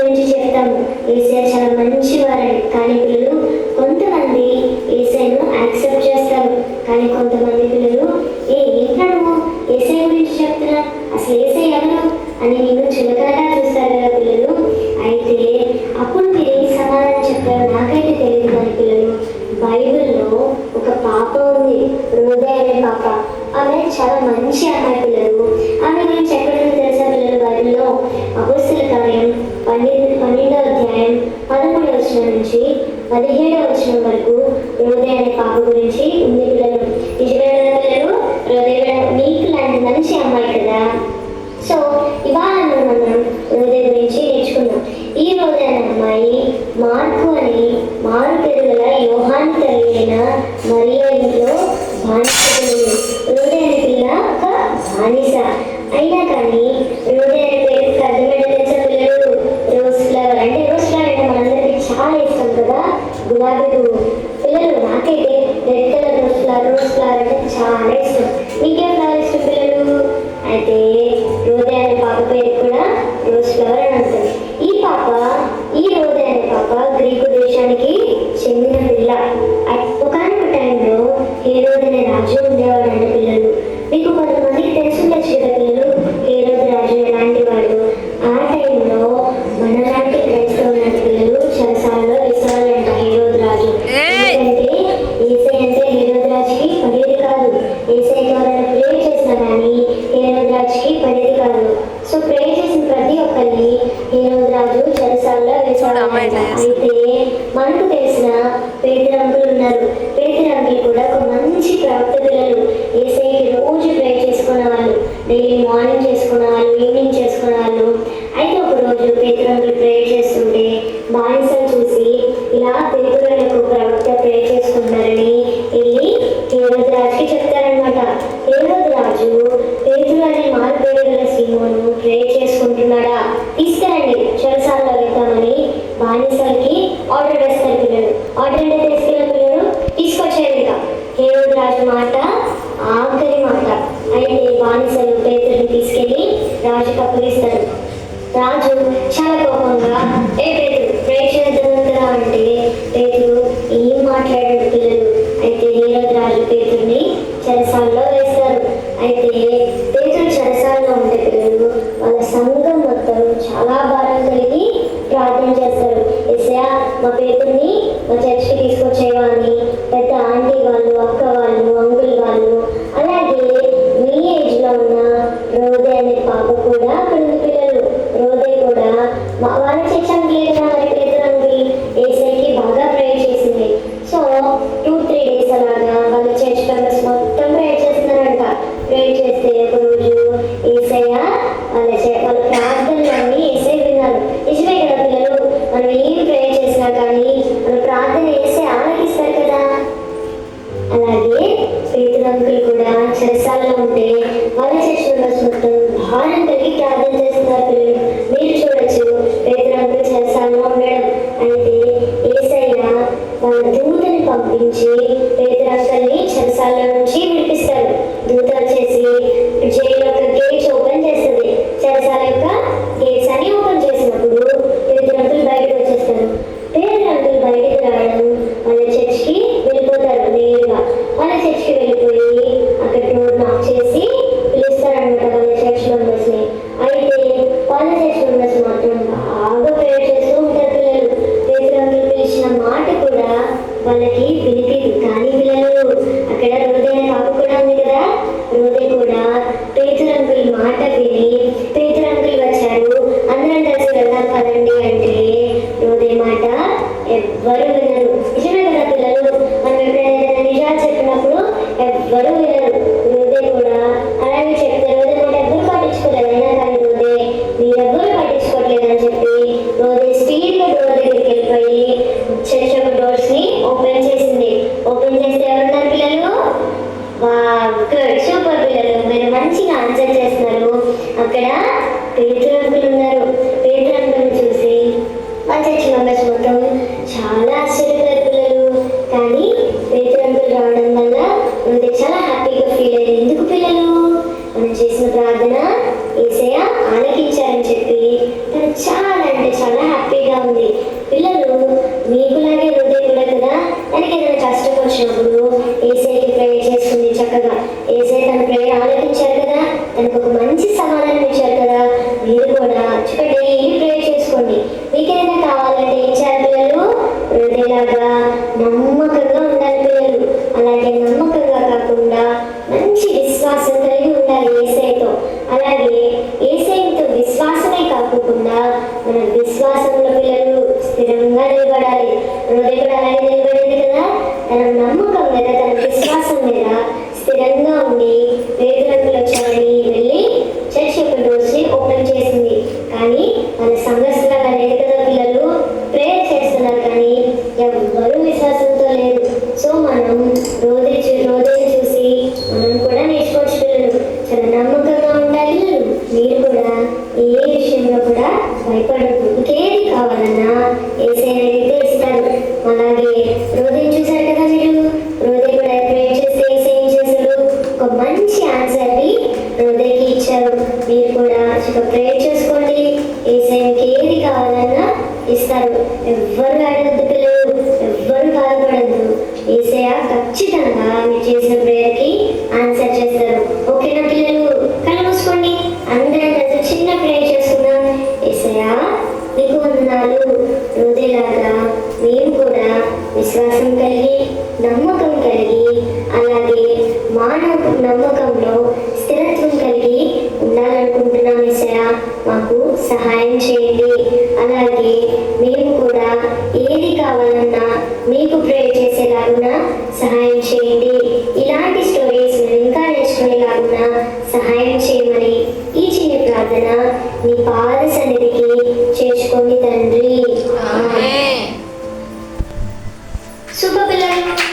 గురించి చెప్తాము. ఏసయ్య చాలా మంచివారని. కానీ పిల్లలు కొంతమంది ఏసయ్యను యాక్సెప్ట్ చేస్తారు, కానీ కొంతమంది పిల్లలు ఏంటా నువ్వు ఏసయ్య గురించి చెప్తున్నా, అసలు ఏసయ్య ఎవరు అని నేను చులకనగా చూస్తారు కదా పిల్లలు. అయితే అప్పుడు మీరు ఏం సమాధానం చెప్తారో నాకైతే తెలియదు. కానీ పిల్లలు బైబిల్లో ఒక పాప ఉంది, రోదే అనే పాప. ఆమె చాలా మంచి అమ్మాయి పిల్లలు. ఆమె గురించి ఎక్కడ తెలుసా పిల్లలు? బైబిల్లో అపోస్తల కార్యం 12వ అధ్యాయం 13వ వచనం నుంచి 17వ వచనం వరకు రోదే అనే పాప గురించి ఉంది పిల్లలు. నిజమైన పిల్లలు, రోదే నీకు లాంటి మంచి అమ్మాయి కదా. సో ఇవాళ మనం రోదే గురించి నేర్చుకున్నాం. ఈ రోదే అనే అమ్మాయి మార్కు అని మారు పేరు గల యోహాను తల్లి అయిన మరియా ఇంట్లో బానిస. రోదే అనే పిల్ల ఒక బానిస అయినా కానీ రోదే అనే పేరుకి అర్థమైతే తెలుసా పిల్లలు? Rose flower. అంటే రోజ్ ఫ్లవర్ అంటే మనందరికీ చాలా ఇష్టం కదా, గులాబీ పువ్వు. పిల్లలు నాకైతే రెడ్ కలర్ రోజ్ ఫ్లవర్ అంటే చాలా ఇష్టం. మీకేం ఫ్లవర్ ఇష్టం పిల్లలు? అయితే రోదే అనే పాప పేరు కూడా రోజ్ ఫ్లవర్ అని అంటుంది. ఈ రోదే అనే పాప గ్రీకు దేశానికి చెందిన పిల్ల. ఒకనొక టైంలో హేరోదు అనే రాజు ఉండేవాడు అంటే పిల్లలు. మీకు కొంతమందికి తెలుసుండొచ్చు కదా పిల్లలు, హేరోదు రాజు ఎలాంటి వాడు. ఆ టైంలో మనలాంటి క్రైస్తవుల పిల్లలు చెరసాలలో వేసేవాళ్ళంట హేరోదు రాజు. ఎందుకంటే ఏసై అంటే హేరోదు రాజుకి పడేది కాదు. ఏసైకి ఎవరైనా ప్రే చేసినా కానీ హేరోదు రాజుకి పడేది కాదు. సో ప్రే చేసిన ప్రతి ఒక్కరిని హేరోదు రాజు చెరసాలలో వేసేవాళ్ళంట. అయితే మనకు తెలిసిన పేతురు అంకుల్ ఉన్నారు. పేతురు అంకుల్ కూడా ఒక మంచి ప్రవక్త పిల్లలు. ఏసైకి రోజు ప్రే చేసుకునే వాళ్ళు, డైలీ మార్నింగ్ చేసుకునే వాళ్ళు, ఈవినింగ్ చేసుకునే వాళ్ళు. అయితే ఒక రోజు పేతురు అంకుల్ ప్రే చేస్తుంటే బానిసలు చూసి ఇలా పేతురు అనే ఒక ప్రవక్త ప్రే చేసుకుంటారని వెళ్ళి హేరోదు రాజుకి చెప్తారనమాట. హేరోదు రాజు పేతురు అనే మారు పేరు గల సీమోను ప్రే చేసుకుంటున్నాడా, తీసుకురండి చెరసాలలో వెళ్తామని బానిసలకి ఆర్డర్ వేస్తారు పిల్లలు. ఆర్డర్ అంటే తీసుకెళ్ళిన పిల్లలు తీసుకొచ్చారు. ఇంకా హేరోదు రాజు మాట ఆఖరి మాట. అయితే బానిసలు పేతురుని తీసుకెళ్ళి రాజుకి అప్పగిస్తారు. రాజు చాలా కోపంగా పేతురు ప్రే చేద్దాం కదా అంటే పేతురు ఏం మాట్లాడాడు పిల్లలు. అయితే హేరోదు రాజు పేతురుని చెరసాలలో వేస్తారు. అయితే పేతురు చెరసాలలో ఉంటే పిల్లలు వాళ్ళ సంఘం మొత్తం చాలా భారం కలిగి ప్రార్థన చేస్తారు. ఏసయ్యా మా పేతుర్ని మా చర్చికి తీసుకొచ్చేవా అని పెద్ద ఆంటీ వాళ్ళు, అక్క వాళ్ళు, అంకుల్ వాళ్ళు, అలాగే మీ ఏజ్లో ఉన్న రోదే అనే పాప కూడా అక్కడ పిల్లలు. రోదే కూడా వాళ్ళ చర్చ్ అంకుల్ కదా మరి పేతురు అంకుల్ ఏసైకి బాగా ప్రే చేసింది. సో 2-3 days అలాగా వాళ్ళ చర్చ్ మెంబర్స్ మొత్తం ప్రే చేస్తున్నారంట. ప్రే చేస్తే ఒక రోజు ఏసయ్య వాళ్ళ ప్రార్థనలన్నీ ఏసై విన్నారు. నిజమే కదా పిల్లలు, మనం ఏం ప్రే చేసినా కానీ మన ప్రార్థన వేస్తే ఆలకిస్తారు కదా. అలాగే పేతురు అంకుల్ కూడా చెరసాలలో ఉంటే వాళ్ళ చర్చ్ మెంబర్స్ మొత్తం భారం కలిగి ప్రార్థన చేస్తున్నారు పిల్లలు. మీరు చూడొచ్చు పేతురు అంకుల్ చెరసాలలో ఉండడం. అయితే ఏసయ్య వాళ్ళ దూతని పంపించి పేతురు అంకుల్ని చెరసాలలో నుంచి విడిపిస్తారు. దూత వచ్చేసి జైలు యొక్క గేట్స్ ఓపెన్ చేస్తుంది. చెరసాల యొక్క గేట్స్ అని ఓపెన్ చేసినప్పుడు పేతురు అంకుల్ బయటకు వచ్చేస్తారు. పేతురు అంకుల్ బయటకు రావడం వాళ్ళ చర్చ్కి వెళ్ళిపోతారు. నేరుగా వాళ్ళ చర్చ్కి వెళ్ళిపోయి అక్కడ డోర్ నాక్ చేసి పిలుస్తారనమాట వాళ్ళ చర్చ్ మెంబర్స్ని. అయితే వాళ్ళ చర్చ్ మెంబర్స్ మాత్రం బాగా ప్రేయర్ చేస్తూ ఉంటారు పిల్లలు. పేతురు అంకుల్ పిలిచిన మాట కూడా వాళ్ళకి వినిపిదు. కానీ పిల్లలు అక్కడ రోదే అనే పాప కూడా ఉంది కదా, రోదే కూడా పేతురు అంకుల్ మాట విని పేతురు అంకుల్ వచ్చారు అందరం కలిసి వెళ్దాం పదండి అంటే రోదే మాట ఎవ్వరు వినరు. నిజమే కదా పిల్లలు, మనం ఎప్పుడైనా నిజాలు చెప్పినప్పుడు ఎవ్వరు వినరు. రోదే కూడా అలాగే చెప్తే రోదే మాట ఎవ్వరు పట్టించుకోలేదు. అయినా కానీ రోదే మీరెవ్వరు పట్టించుకోవట్లేదు అని చెప్పి రోదే స్పీడ్గా డోర్ దగ్గరికి వెళ్ళిపోయి చర్చ్ యొక్క డోర్స్ ని ఓపెన్ చేసింది. ఓపెన్ చేస్తే ఎవరున్నారు పిల్లలు? గుడ్, సూపర్ పిల్లలు, మీరు మంచిగా ఆన్సర్ చేస్తున్నారు. అక్కడ పేతురు అంకుల్ ఉన్నారు. పేతురు అంకుల్ని చూసి వాళ్ళ చర్చ్ మెంబర్స్ మొత్తం చాలా ఆశ్చర్యపోయారు పిల్లలు. కానీ పేతురు అంకుల్ రావడం వల్ల రోదే చాలా హ్యాపీగా ఫీల్ అయ్యారు. ఎందుకు పిల్లలు? మనం చేసిన ప్రార్థన ఏసయ్య ఆలకించారని చెప్పి తను చాలా అంటే చాలా వచ్చినప్పుడు ఏసైకి ప్రేయర్ చేసుకుంది చక్కగా. ఏసై తన ప్రేయర్ ఆలోచించారు కదా, తనకు ఒక మంచి సమాధానం ఇచ్చారు కదా. మీరు కూడా చక్కగా డైలీ ప్రేయర్ చేసుకోండి. మీకేదైనా కావాలంటే ఏం చేయాలి పిల్లలు? హృదయలాగా నమ్మకంగా ఉండాలి పిల్లలు. అలాగే నమ్మకంగా కాకుండా మంచి విశ్వాసం కలిగి ఉండాలి ఏసైతో. అలాగే ఏసైతో విశ్వాసమే కాకుండా మన విశ్వాసంలో పిల్లలు స్థిరంగా నిలబడాలి. హృదయ కూడా అలాగే నిలబడింది కదా, తన నమ్మకం మీద తన విశ్వాసం మీద స్థిరంగా ఉండి పేదలకు వచ్చారని వెళ్ళి చర్చ్ యొక్క డోర్స్ ని ఓపెన్ చేసింది. కానీ మన సంఘస్థలాగా లేదు కదా పిల్లలు, ప్రేయర్ చేస్తున్నారు కానీ ఎవ్వరూ విశ్వాసంతో లేదు. సో మనం రోజు చూసి మనం కూడా నేర్చుకోవచ్చు పిల్లలు. చాలా నమ్మకంగా ఉండాలి పిల్లలు. మీరు కూడా ఏ విషయంలో కూడా భయపడద్దు. ఇంకేది కావాలన్నా ఏసైనా ఇస్తారు. అలాగే రోజు చూసారు కదా మీరు, రోజు కూడా ప్రేయర్ చేస్తే ఏసై ఏం చేశాడు? ఒక మంచి ఆన్సర్ ని రోజుకి ఇచ్చారు. మీరు కూడా ప్రేయర్ చేసుకోండి, ఏసైకి ఏది కావాలన్నా ఇస్తారు. ఎవ్వరు అడగద్దు పిల్లలు, ఎవ్వరు బాధపడద్దు. ఏసయ్య ఖచ్చితంగా మీరు చేసిన ప్రేయర్ కి ఆన్సర్ చేస్తారు. ఓకేనా పిల్లలు? కళ్ళు మూసుకోండి, అందరం కలిసి చిన్న ప్రేయర్ చేసుకుందాం. ఏసయ్య నీకు వందనాలు. రోజులాగా మేము కూడా విశ్వాసం కలిగి నమ్మకం కలిగి అలాగే మానవ నమ్మకంలో స్థిరత్వం కలిగి ఉండాలనుకుంటున్నాం. ఏసయ్య మాకు సహాయం చేయండి. అలాగే మేము కూడా ఏది కావాలన్నా మీకు ప్రేయర్ చేసేలాగునా సహాయం చేయండి. ఇలాంటి స్టోరీస్ మేము ఇంకా నేర్చుకునేలాగునా సహాయం చేయమని ఈ చిన్న ప్రార్థన మీ పాద సన్నిధికి చేర్చుకోండి తండ్రి. శుభ పిల్లలు.